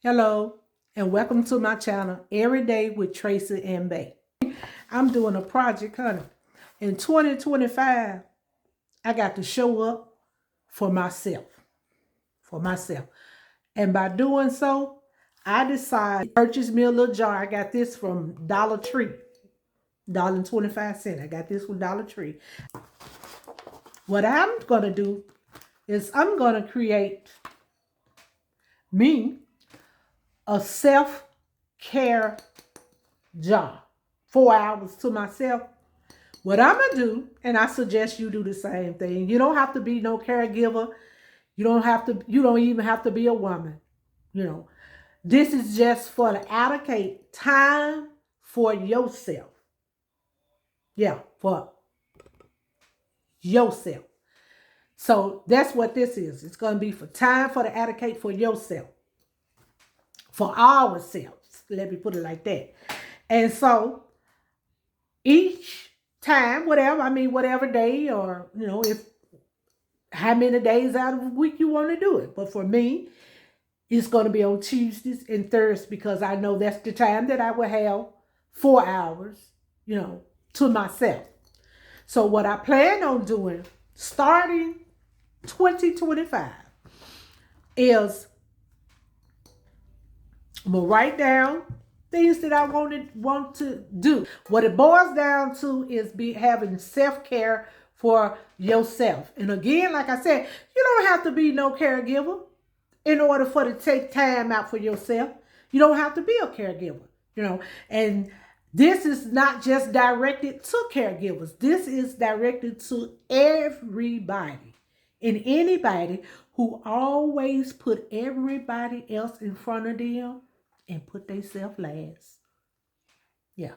Hello, and welcome to my channel, Every Day with Tracy and Bay. I'm doing a project, honey. In 2025, I got to show up for myself. And by doing so, I decided to purchase me a little jar. I got this from Dollar Tree, $1.25. I got this from Dollar Tree. What I'm going to do is I'm going to create me a self-care jar. 4 hours to myself. What I'm going to do, and I suggest you do the same thing. You don't have to be no caregiver. You don't even have to be a woman. This is just for to allocate time for yourself. Yeah, for yourself. So that's what this is. It's going to be for time for to allocate for yourself. For ourselves. Let me put it like that. And so each time, whatever day, or if how many days out of the week you want to do it. But for me, it's going to be on Tuesdays and Thursdays because I know that's the time that I will have 4 hours, to myself. So what I plan on doing starting 2025 is I'm going to write down things that I want to do. What it boils down to is having self-care for yourself. And again, like I said, you don't have to be no caregiver in order for to take time out for yourself. You don't have to be a caregiver, And this is not just directed to caregivers. This is directed to everybody and anybody who always put everybody else in front of them and put themselves last. Yeah.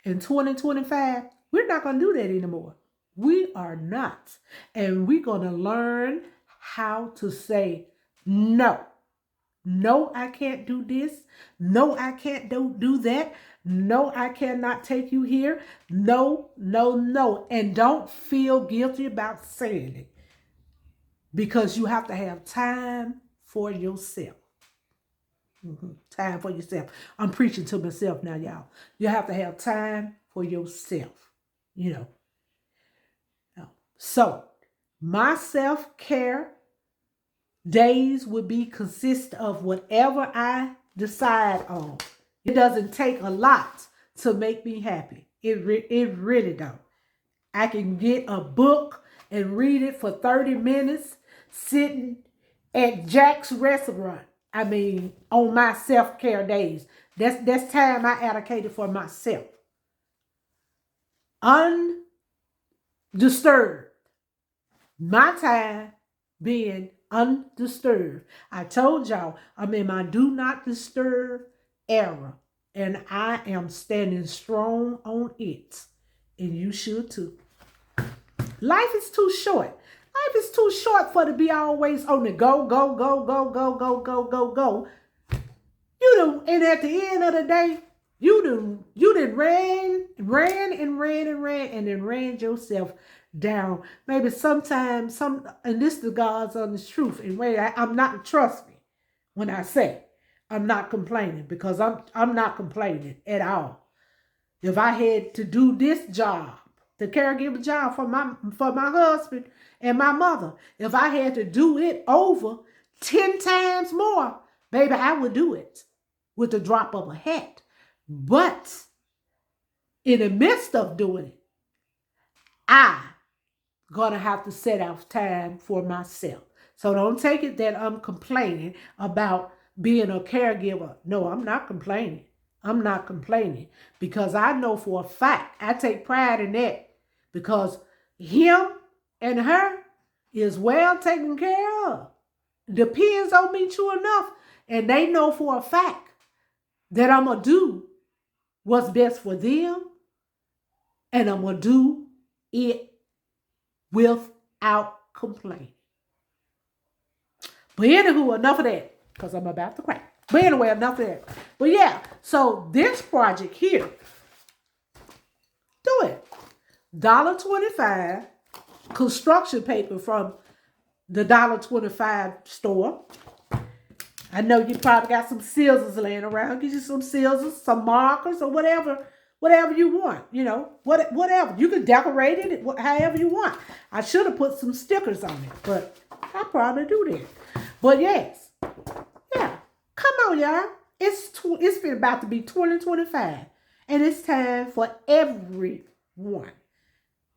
In 2025, we're not going to do that anymore. We are not. And we're going to learn how to say no. No, I can't do this. No, I can't do that. No, I cannot take you here. No, no, no. And don't feel guilty about saying it. Because you have to have time for yourself. Time for yourself. I'm preaching to myself now, y'all. You have to have time for yourself. So, my self-care days would consist of whatever I decide on. It doesn't take a lot to make me happy. It really don't. I can get a book and read it for 30 minutes sitting at Jack's restaurant. On my self-care days. That's time I allocated for myself. Undisturbed. My time being undisturbed. I told y'all I'm in my do not disturb era. And I am standing strong on it. And you should too. Life is too short. Life is too short for to be always on the go. And at the end of the day, you done ran and then ran yourself down. Maybe sometimes and this is the God's honest truth. And I'm not, trust me when I say I'm not complaining, because I'm not complaining at all. If I had to do this job, the caregiver job for my husband and my mother, if I had to do it over 10 times more, baby, I would do it with the drop of a hat. But in the midst of doing it, I gonna have to set out time for myself. So don't take it that I'm complaining about being a caregiver. No, I'm not complaining. I'm not complaining, because I know for a fact, I take pride in that, because him and her is well taken care of. Depends on me true enough. And they know for a fact that I'm going to do what's best for them, and I'm going to do it without complaining. But anywho, enough of that, because I'm about to cry. But anyway, enough of that. But yeah, so this project here, do it. $1.25 construction paper from the $1.25 store. I know you probably got some scissors laying around. Get you some scissors, some markers, or whatever you want. You know, whatever. You can decorate it however you want. I should have put some stickers on it, but I probably do that. But yes, yeah. Come on, y'all. It's been about to be 2025, and it's time for everyone.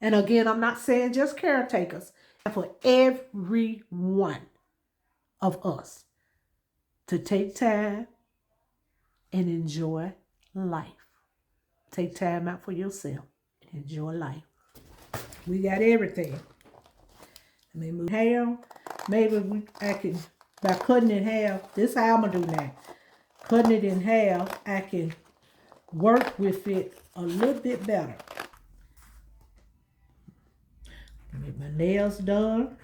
And again, I'm not saying just caretakers, for every one of us to take time and enjoy life. Take time out for yourself and enjoy life. We got everything. I mean, move hair. Maybe I can, by cutting it in half, this is how I'm going to do now. Cutting it in half, I can work with it a little bit better. Get my nails done.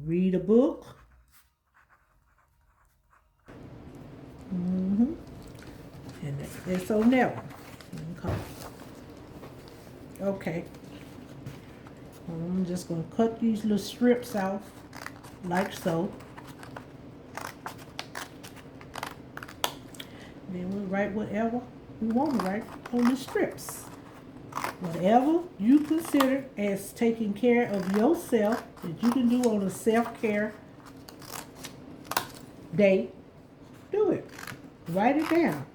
Read a book. And that's on that one. Okay. I'm just going to cut these little strips off like so. Then we'll write whatever we want to write on the strips. Whatever you consider as taking care of yourself that you can do on a self-care day, do it. Write it down.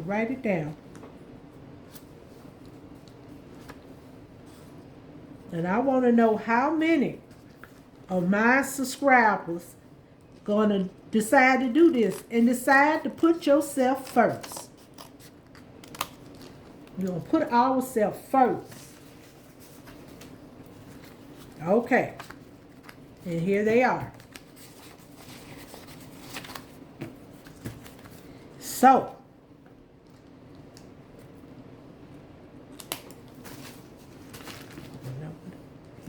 Write it down. And I want to know how many of my subscribers going to decide to do this and decide to put yourself first. You're going to put ourselves first. Okay. And here they are. So,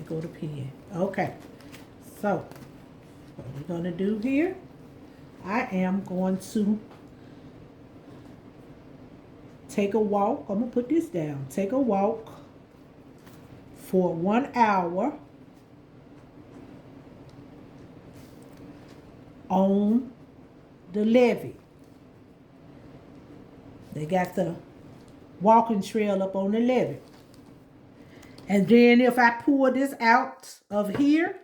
go to pen. Okay. So, what we're going to do here, I am going to take a walk. I'm going to put this down. Take a walk for 1 hour on the levee. They got the walking trail up on the levee. And then if I pour this out of here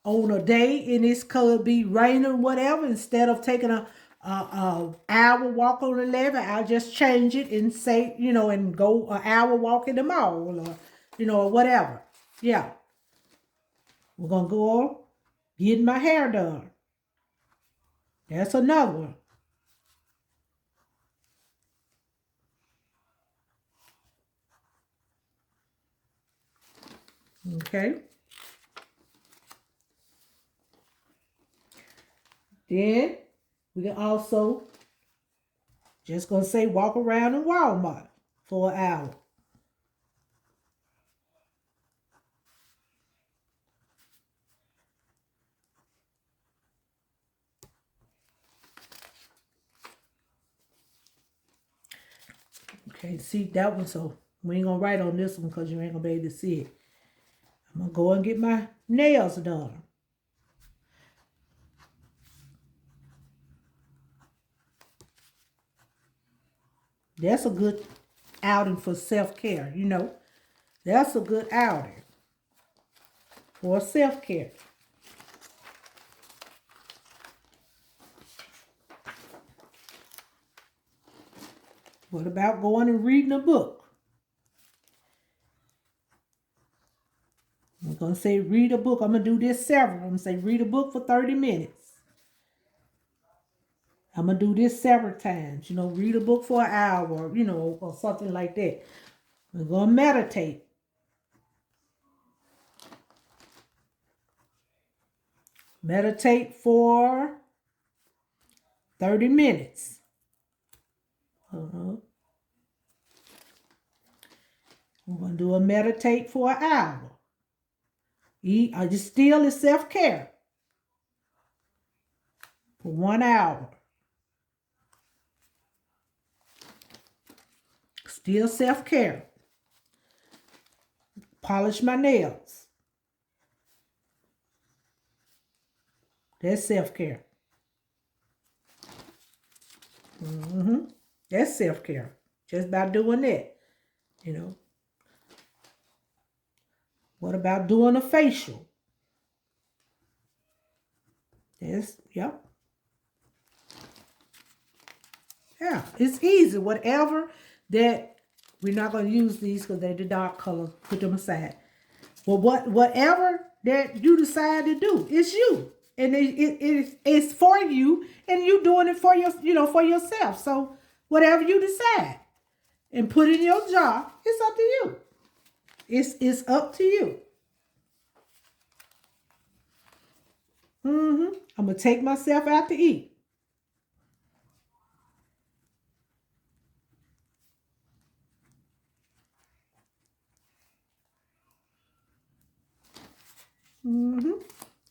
on a day and it's could be raining, whatever, instead of taking a hour walk on the levee, I'll just change it and say, and go an hour walk in the mall or, or whatever. Yeah. We're going to go on getting my hair done. That's another one. Okay. Then we can also just gonna say walk around in Walmart for an hour. Okay, see that one, so we ain't gonna write on this one because you ain't gonna be able to see it. I'm gonna go and get my nails done. That's a good outing for self-care, That's a good outing for self-care. What about going and reading a book? I'm going to say read a book. I'm going to do this several. I'm going to say read a book for 30 minutes. I'm going to do this several times. Read a book for an hour, or something like that. I'm going to meditate. Meditate for 30 minutes. I'm going to do a meditate for an hour. I just still is self-care for 1 hour. Still self-care. Polish my nails. That's self-care. That's self-care. Just by doing that, you know. What about doing a facial? Yes, yep. Yeah, it's easy. Whatever that, we're not going to use these because they're the dark color. Put them aside. But whatever that you decide to do, it's you. And it's for you, and you doing it for for yourself. So whatever you decide and put in your jar, it's up to you. It's up to you. I'm gonna take myself out to eat.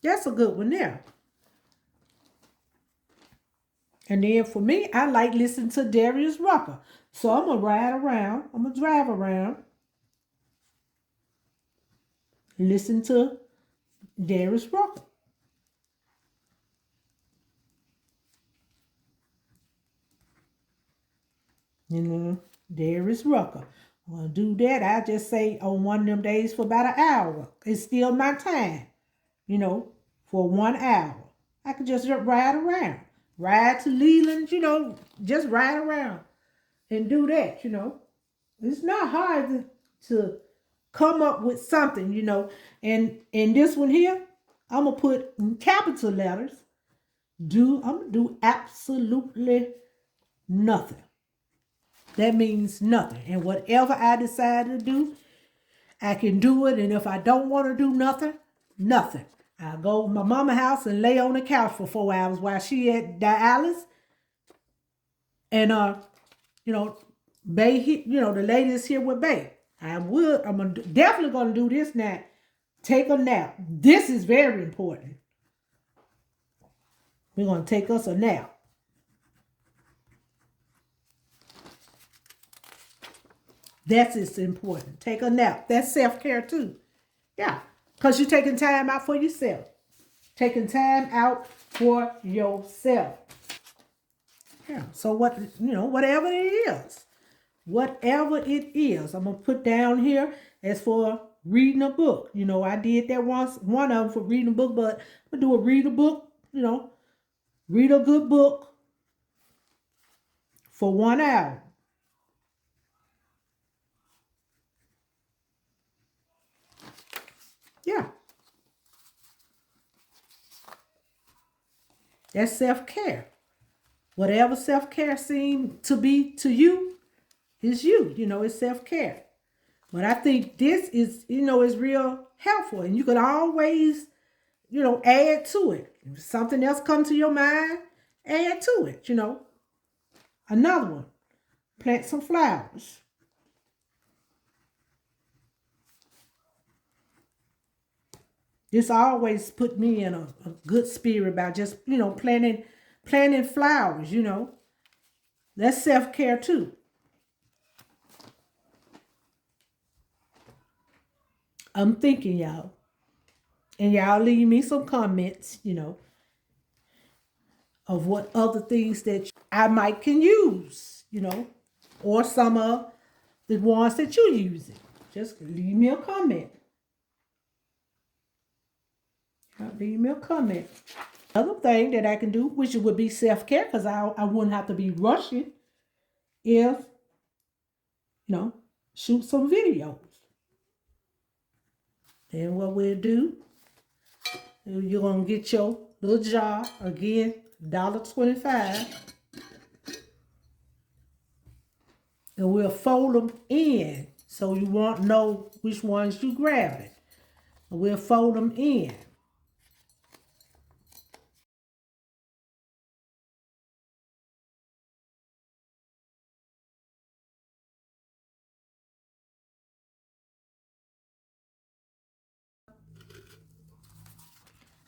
That's a good one there. And then for me, I like listening to Darius Rucker. So I'm gonna ride around. I'm gonna drive around. Listen to Darius Rucker. Darius Rucker. I'm gonna do that. I just say on one of them days for about an hour. It's still my time, for 1 hour. I could just ride around. Ride to Leland, just ride around and do that, It's not hard to come up with something, And this one here, I'm gonna put in capital letters. I'm gonna do absolutely nothing. That means nothing. And whatever I decide to do, I can do it. And if I don't want to do nothing, nothing. I go to my mama's house and lay on the couch for 4 hours while she at dialysis. And Bay, the lady is here with Bay. I'm definitely gonna do this now. Take a nap. This is very important. We're gonna take us a nap. That's important. Take a nap. That's self-care too. Yeah. Because you're taking time out for yourself. Taking time out for yourself. Yeah. So whatever it is. Whatever it is. I'm going to put down here as for reading a book. I did that once, one of them for reading a book, but I'm going to read a book, read a good book for 1 hour. Yeah. That's self-care. Whatever self-care seems to be to you is you. It's self-care. But I think this is real helpful. And you can always, add to it. If something else comes to your mind, add to it, Another one, plant some flowers. This always put me in a good spirit about just, planting flowers, That's self-care too. I'm thinking, y'all. And y'all leave me some comments, of what other things that I might can use, or some of the ones that you're using. Just leave me a comment. Leave me a comment. Another thing that I can do, which would be self-care, because I wouldn't have to be rushing, if, shoot some videos. Then what we'll do, you're going to get your little jar, again, $1.25. And we'll fold them in so you won't know which ones you grabbing. And we'll fold them in.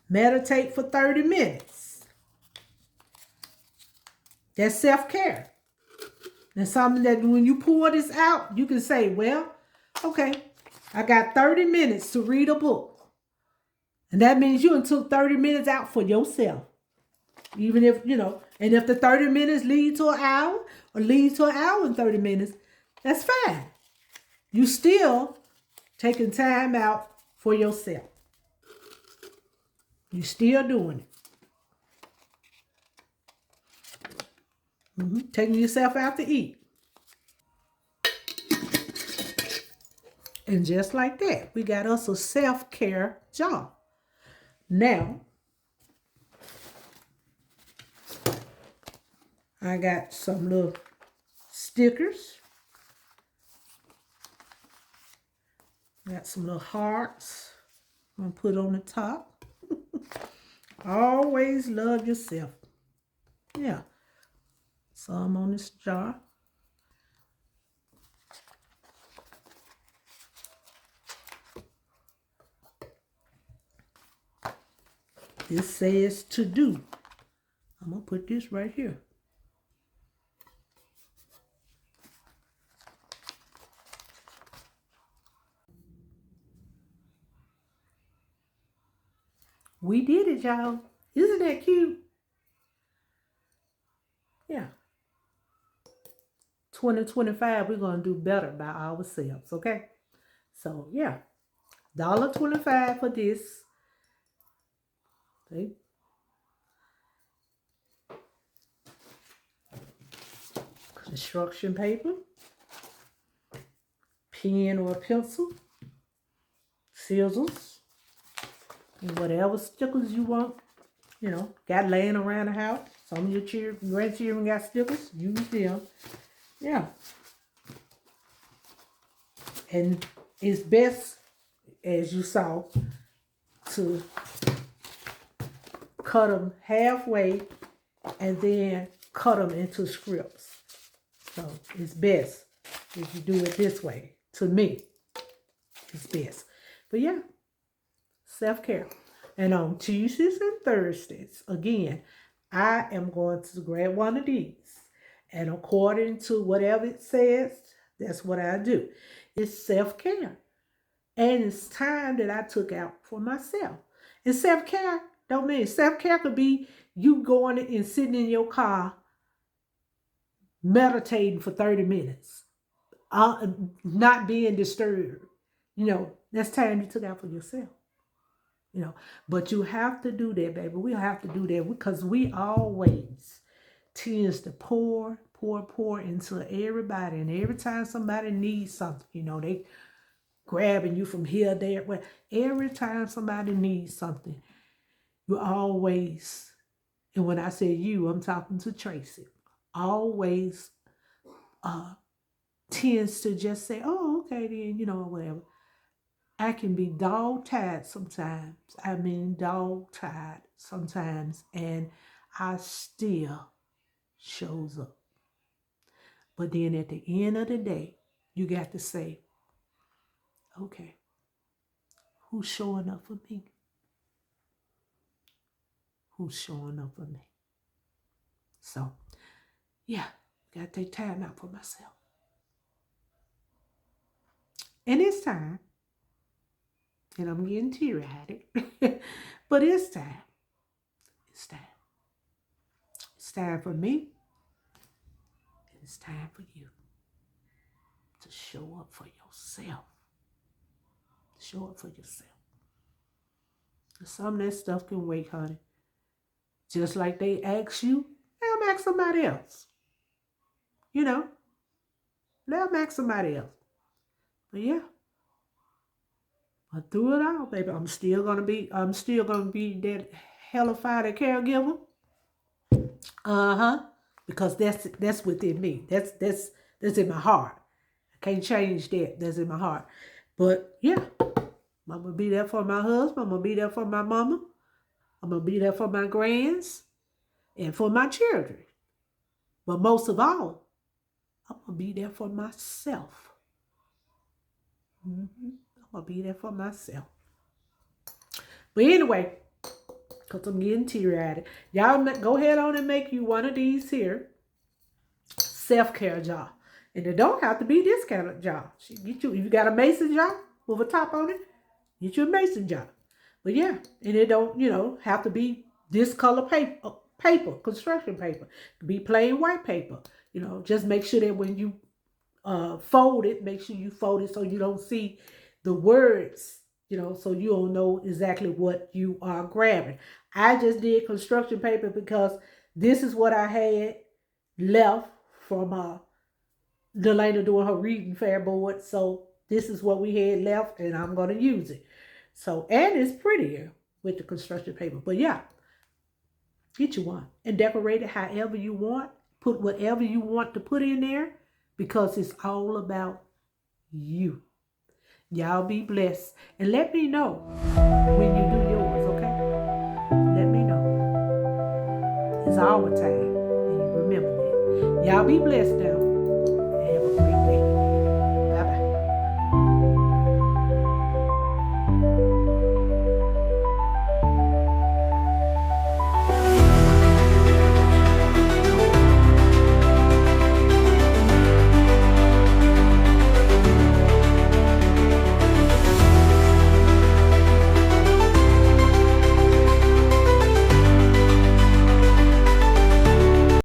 Meditate for 30 minutes. That's self-care. And something that when you pour this out, you can say, well, okay, I got 30 minutes to read a book. And that means you took 30 minutes out for yourself. Even if, and if the 30 minutes lead to an hour or lead to an hour and 30 minutes, that's fine. You still taking time out for yourself. You still doing it. Taking yourself out to eat. And just like that, we got us a self-care jar. Now, I got some little stickers. Got some little hearts I'm going to put on the top. Always love yourself. Yeah. Some on this jar. This says to do. I'm going to put this right here. We did it, y'all. Isn't that cute? Yeah. 2025, we're going to do better by ourselves, okay? So, yeah. $1.25 for this. Okay. Construction paper. Pen or pencil. Scissors. And whatever stickers you want. Got laying around the house. Some of your grandchildren got stickers. Use them. Yeah. And it's best, as you saw, to cut them halfway and then cut them into strips. So it's best if you do it this way. To me, it's best. But yeah, self-care. And on Tuesdays and Thursdays, again, I am going to grab one of these. And according to whatever it says, that's what I do. It's self-care. And it's time that I took out for myself. And self-care don't mean, self-care could be you going and sitting in your car meditating for 30 minutes. Not being disturbed. That's time you took out for yourself. But you have to do that, baby. We have to do that because we always tends to pour into everybody. And every time somebody needs something, they grabbing you from here, there. Well, every time somebody needs something, you always, and when I say you, I'm talking to Tracy, always tends to just say, oh, okay then, whatever. I can be dog-tired sometimes. Dog-tired sometimes. And I still shows up. But then at the end of the day, you got to say, okay, who's showing up for me? Who's showing up for me? So, yeah, got to take time out for myself. And it's time. And I'm getting teary-eyed. But it's time. It's time. It's time for me. And it's time for you to show up for yourself. Show up for yourself. Some of that stuff can wait, honey. Just like they ask you, let them ask somebody else. Let them ask somebody else. But yeah. But through it all, baby, I'm still gonna be that hellified caregiver. Because that's within me. That's in my heart. I can't change that. That's in my heart. But yeah, I'm gonna be there for my husband. I'm gonna be there for my mama. I'm gonna be there for my grands and for my children. But most of all, I'm gonna be there for myself. I'm gonna be there for myself. But anyway, because I'm getting teary-eyed. Y'all go ahead on and make you one of these here self-care jar. And it don't have to be this kind of jar. If you got a mason jar, with a top on it. Get you a mason jar. But yeah, and it don't, have to be this color paper, construction paper. It could be plain white paper. Just make sure that when you fold it, make sure you fold it so you don't see the words, so you don't know exactly what you are grabbing. I just did construction paper because this is what I had left from Delana doing her reading fair board. So this is what we had left, and I'm going to use it. So, and it's prettier with the construction paper. But yeah, get you one and decorate it however you want. Put whatever you want to put in there because it's all about you. Y'all be blessed. And let me know when you do yours, okay? Let me know. It's our time. And you remember that. Y'all be blessed now.